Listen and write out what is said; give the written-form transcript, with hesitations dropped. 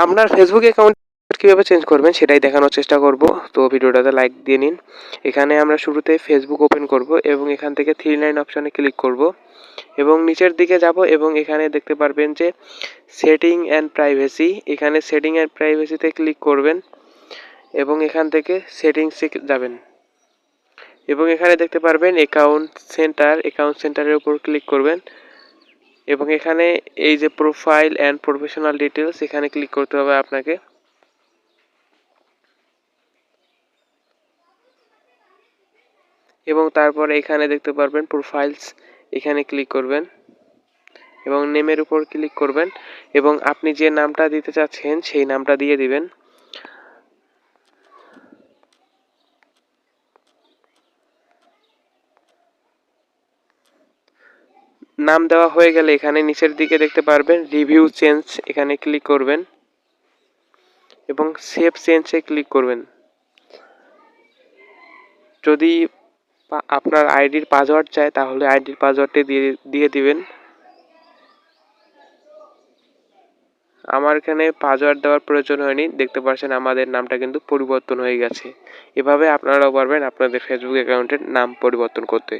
আপনার Facebook account কীভাবে change করবেন সেটাই দেখানোর চেষ্টা করব। তো ভিডিওটাতে লাইক দিয়ে নিন। এখানে আমরা শুরুতে ফেসবুক ওপেন করব এবং এখান থেকে থ্রি লাইন অপশানে ক্লিক করব এবং নিচের দিকে যাব এবং এখানে দেখতে পারবেন যে সেটিং অ্যান্ড প্রাইভেসি, এখানে সেটিং অ্যান্ড প্রাইভেসিতে ক্লিক করবেন এবং এখান থেকে সেটিংসে যাবেন এবং এখানে দেখতে পারবেন অ্যাকাউন্ট সেন্টারের উপর ক্লিক করবেন এবং এখানে এই যে প্রোফাইল অ্যান্ড প্রফেশনাল ডিটেলস এখানে ক্লিক করতে হবে আপনাকে এবং তারপরে এখানে দেখতে পারবেন প্রোফাইলস, এখানে ক্লিক করবেন এবং নেমের উপর ক্লিক করবেন এবং আপনি যে নামটা দিতে চাচ্ছেন সেই নামটা দিয়ে দিবেন। নাম দেওয়া হয়ে গেলে এখানে নিচের দিকে দেখতে পারবেন রিভিউ চেঞ্জ, এখানে ক্লিক করবেন এবং সেভ চেঞ্জে ক্লিক করবেন। যদি আপনার আইডির পাসওয়ার্ড চায় তাহলে আইডির পাসওয়ার্ডটি দিয়ে দিবেন। আমার এখানে পাসওয়ার্ড দেওয়ার প্রয়োজন হয়নি, দেখতে পাচ্ছেন আমাদের নামটা কিন্তু পরিবর্তন হয়ে গেছে। এভাবে আপনারাও পারবেন আপনাদের ফেসবুক অ্যাকাউন্টের নাম পরিবর্তন করতে।